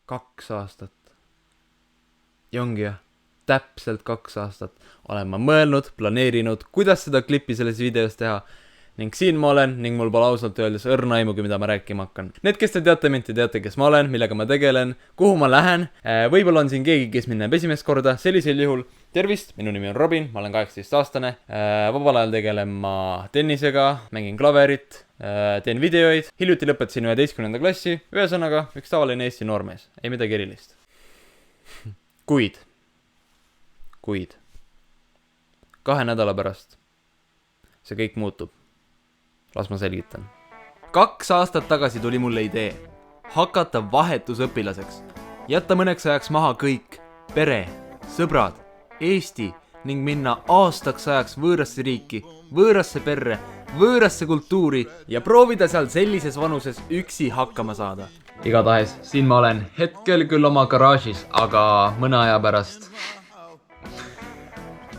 2 aastat. Ja ongi jah, täpselt 2 aastat olen ma mõelnud, planeerinud, kuidas seda klippi selles videos teha. Ning siin ma olen ning mul pole ausalt öeldes õrna aimugi, mida ma rääkima hakkan. Need, kes te teate mind, te teate, kes ma olen, millega ma tegelen, kuhu ma lähen. Võib-olla on siin keegi, kes mind näeb esimest korda. Sellisel juhul, tervist, minu nimi on Robin, ma olen 18-aastane. Vabal ajal tegelen ma tennisega, mängin klaverit, teen videoid. Hiljuti lõpetasin 11. klassi, ühesõnaga üks tavaline Eesti noormees, ei midagi erilist. Kuid 2 nädala pärast see kõik muutub. Las ma selgitan. 2 aastat tagasi tuli mulle idee hakata vahetusõpilaseks, jätta mõneks ajaks maha kõik, pere, sõbrad, Eesti ning minna aastaks ajaks võõrasse riiki, võõrasse perre, võõrasse kultuuri ja proovida seal sellises vanuses üksi hakkama saada. Igatahes, siin ma olen hetkel küll oma garaažis, aga mõne aja pärast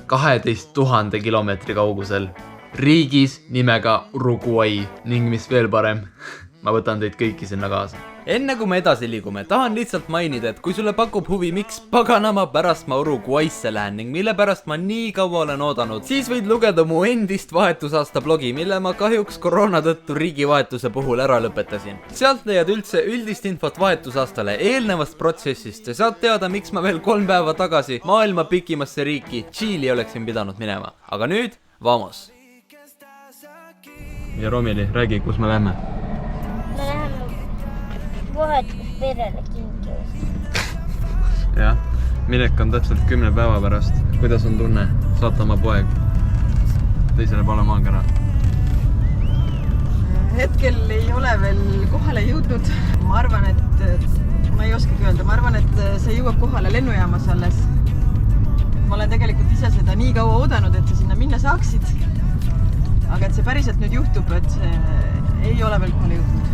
12 000 kilomeetri kaugusel riigis nimega Uruguay ning mis veel parem, ma võtan teid kõiki sinna kaasa. Enne kui me edasi liigume, tahan lihtsalt mainida, et kui sulle pakub huvi, miks paganama pärast ma Uruguaysse lähen ning mille pärast ma nii kaua olen oodanud, siis võid lugeda mu endist vahetusaasta blogi, mille ma kahjuks koroona tõttu riigivahetuse puhul ära lõpetasin. Sealt leiad üldse üldist infot vahetusaastale eelnevast protsessist ja saad teada, miks ma veel 3 päeva tagasi maailma pikimasse riiki Tšiili oleksin pidanud minema. Aga nüüd, vamos! Ja Romili, räägi, kus me lähme? Me läheme vahetusperele kinkiust. Jah, minek on täpselt 10 päeva pärast. Kuidas on tunne saata oma poeg teisele poole maakera? Hetkel ei ole veel kohale jõudnud. Ma arvan, et ma ei oskagi öelda. Ma arvan, et see jõuab kohale lennujaamas alles. Ma olen tegelikult ise seda nii kaua oodanud, et sa sinna minna saaksid. Aga et see päriselt nüüd juhtub, et see ei ole veel kohale jõudnud.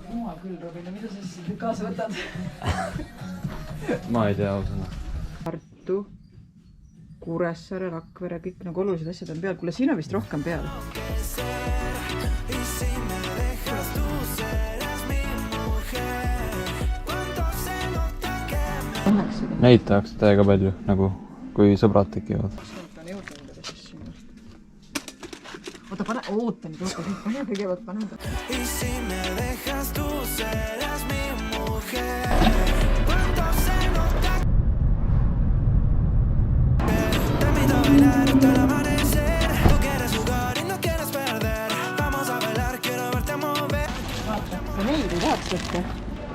Jumal küll, Robin, mida sa siis kaasa võtad? Ma ei tea ausõna. Tartu, Kuressaare, Rakvere, kõik nagu olulised asjad on peal. Kuule, siin on vist rohkem peal. Näitaks täiega palju, nagu kui sõbrad tekivad. Oota, oota nüüd, pane kõigepealt pane. Vaata, sa neid ei tahaks võtta.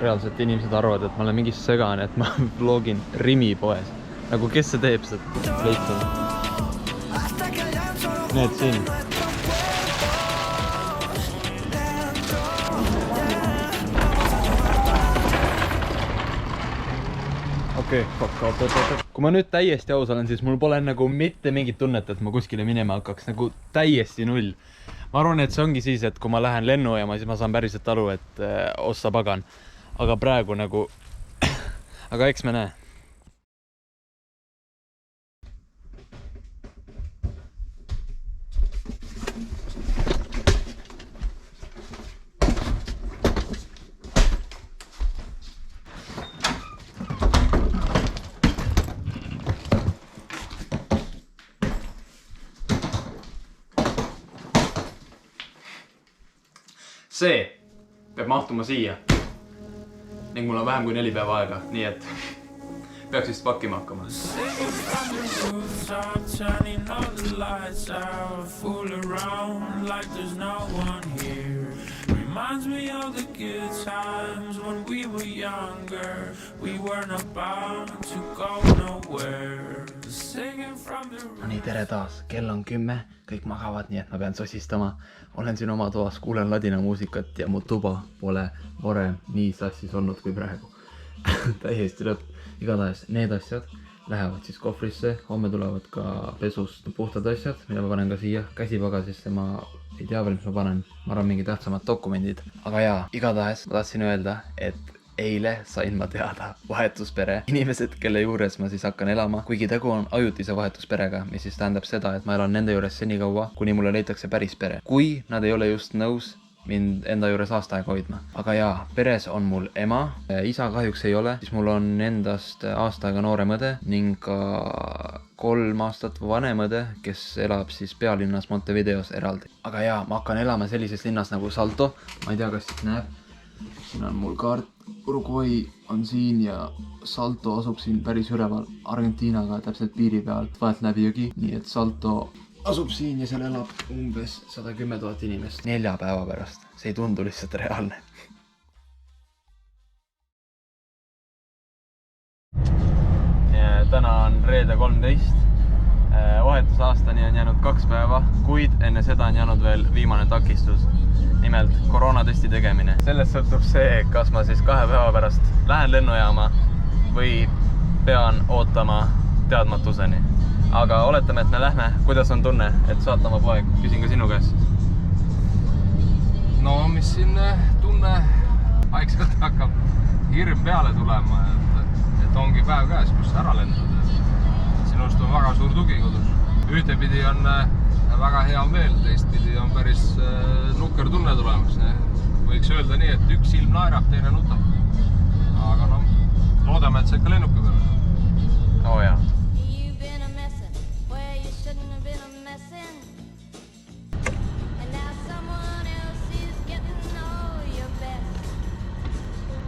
Reaalselt inimesed arvavad, et ma olen mingis segane, et ma vlogin Rimi poes. Nagu kes see teeb seda? Lihtsalt. Need siin. Okei, kui ma nüüd täiesti aus olen, siis mul pole nagu mitte mingit tunnet, et ma kuskile minema hakkaks. Nagu täiesti null. Ma arvan, et see ongi siis, et kui ma lähen lennujaama, siis ma saan päriselt aru, et ossa pagan. Aga praegu nagu, aga eks me näe. See peab mahtuma siia. Ning mul on vähem kui 4 päeva aega, nii et peaks vist pakkima hakkama. No nii, tere taas. Kell on 10, kõik magavad, nii et ma pean sosistama. Olen siin oma toas, kuulen ladina muusikat ja mu tuba pole varem nii sassis olnud kui praegu. Täiesti lõpp. Igatahes need asjad lähevad siis kohvrisse. Homme tulevad ka pesust puhtad asjad, mida ma panen ka siia käsipagasisse. Ma ei tea veel, mis ma panen. Ma arvan mingi tähtsamad dokumendid. Aga jaa, igatahes ma tahtsin öelda, et eile sain ma teada vahetuspere inimesed, kelle juures ma siis hakkan elama, kuigi tegu on ajutise vahetusperega, mis siis tähendab seda, et ma elan nende juures senikaua, kuni mulle leitakse päris pere. Kui nad ei ole just nõus mind enda juures aasta aega hoidma. Aga jaa, peres on mul ema, isa kahjuks ei ole, siis mul on endast aasta aega noorem õde ning ka 3 aastat vanem õde, kes elab siis pealinnas Montevideos eraldi. Aga jaa, ma hakkan elama sellises linnas nagu Salto, ma ei tea, kas siit näeb. Siin on mul kaart, Uruguay on siin ja Salto asub siin päris üleval Argentiinaga täpselt piiri pealt, vahet läbi jõgi, nii et Salto asub siin ja seal elab umbes 110 000 inimest 4 päeva pärast. See ei tundu lihtsalt reaalne. Täna on reede 13. Vahetusaastani on jäänud 2 päeva, kuid enne seda on jäänud veel viimane takistus. Nimelt koroonatesti tegemine. Sellest sõltub see, kas ma siis 2 päeva pärast lähen lennujaama või pean ootama teadmatuseni. Aga oletame, et me lähme. Kuidas on tunne, et saata oma poeg? Küsin ka sinu käest. No, mis siin tunne? Aegselt hakkab hirm peale tulema, et ongi päev käes, kus ära lendada. Sinust on väga suur tugi kodus. Ühtepidi on väga hea meel, teistpidi on päris nukker tunne tulemas. Võiks öelda nii, et üks silm naerab, teine nutab. Aga no, loodame, et see ikka lennuka peale. Oo jaa.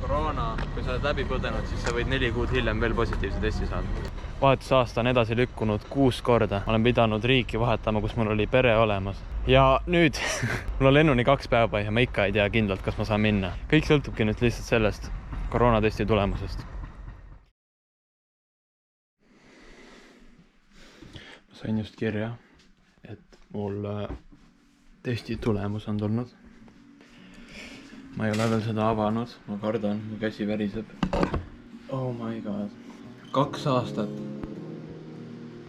Koroona, kui sa oled läbi põdenud, siis sa võid 4 kuud hiljem veel positiivse testi saada. Vahetusaasta on edasi lükkunud 6 korda. Ma olen pidanud riiki vahetama, kus mul oli pere olemas. Ja nüüd mul on lennuni 2 päeva ja ma ikka ei tea kindlalt, kas ma saan minna. Kõik sõltubki nüüd lihtsalt sellest koroonatesti tulemusest. Ma sain just kirja, et mul testi tulemus on tulnud. Ma ei ole veel seda avanud, ma kardan, mu käsi väriseb. Oh my god. 2 aastat.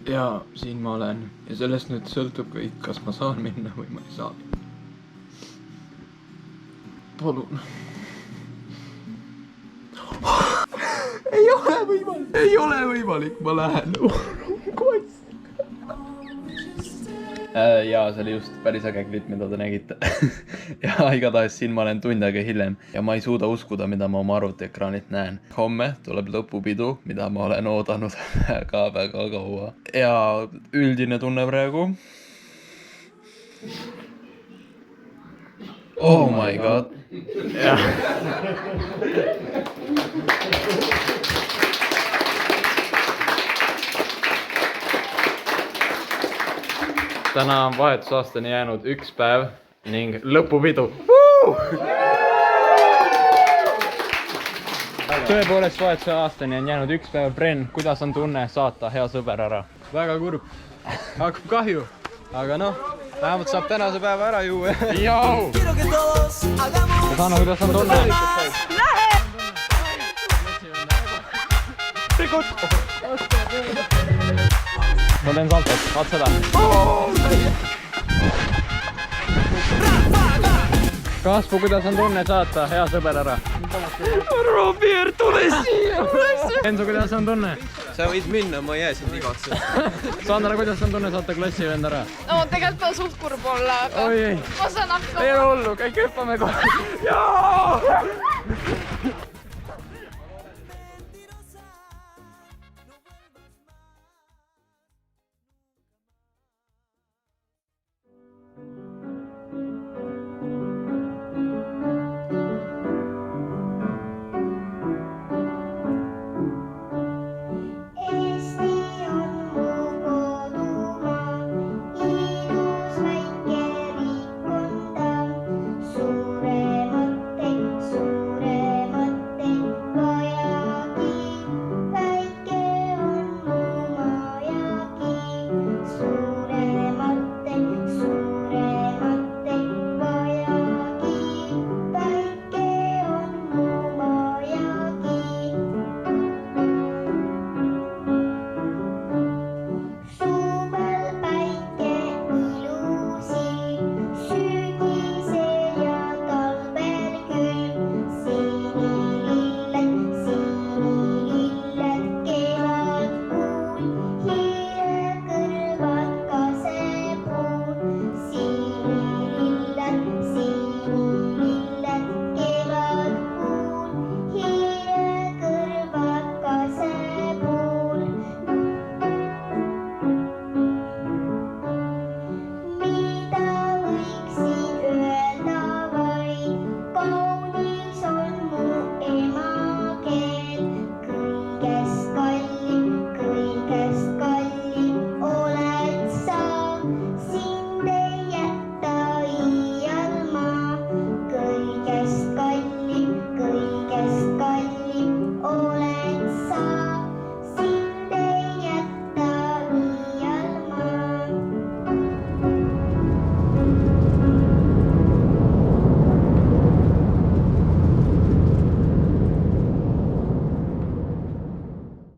Ja siin ma olen. Ja sellest nüüd sõltub kõik, kas ma saan minna või ma ei saa. Palun. Ei ole võimalik. Ei ole võimalik, ma lähen. Jaa, see oli just päris äge klipp, mida te nägite. Ja igatahes siin ma olen tund aega hiljem ja ma ei suuda uskuda, mida ma oma arvutiekraanilt näen. Homme tuleb lõpupidu, mida ma olen oodanud väga kaua. Ja üldine tunne praegu. Oh my god. Täna on vahetusaastani jäänud 1 päev ning lõpupidu. Tõepoolest vahetusaastani on jäänud 1 päev. Bren, kuidas on tunne saata hea sõber ära? Väga kurb. Hakkab kahju. Aga noh, vähemalt saab tänase päeva ära juua. Jau! Sanna, kuidas on tunne? Lähe! Ma teen saltot, vaat seda. Kasvu, kuidas on tunne saata hea sõber ära? Robert, tule siia! Enzo, kuidas on tunne? Sa võid minna, ma ei jää sind igatsema. Sandra, kuidas on tunne saata klassivend ära? No tegelikult on suht kurb olla, aga Oi, ei. ma saan hakkama. Ei ole hullu, kõik hüppame kohe. Jaa!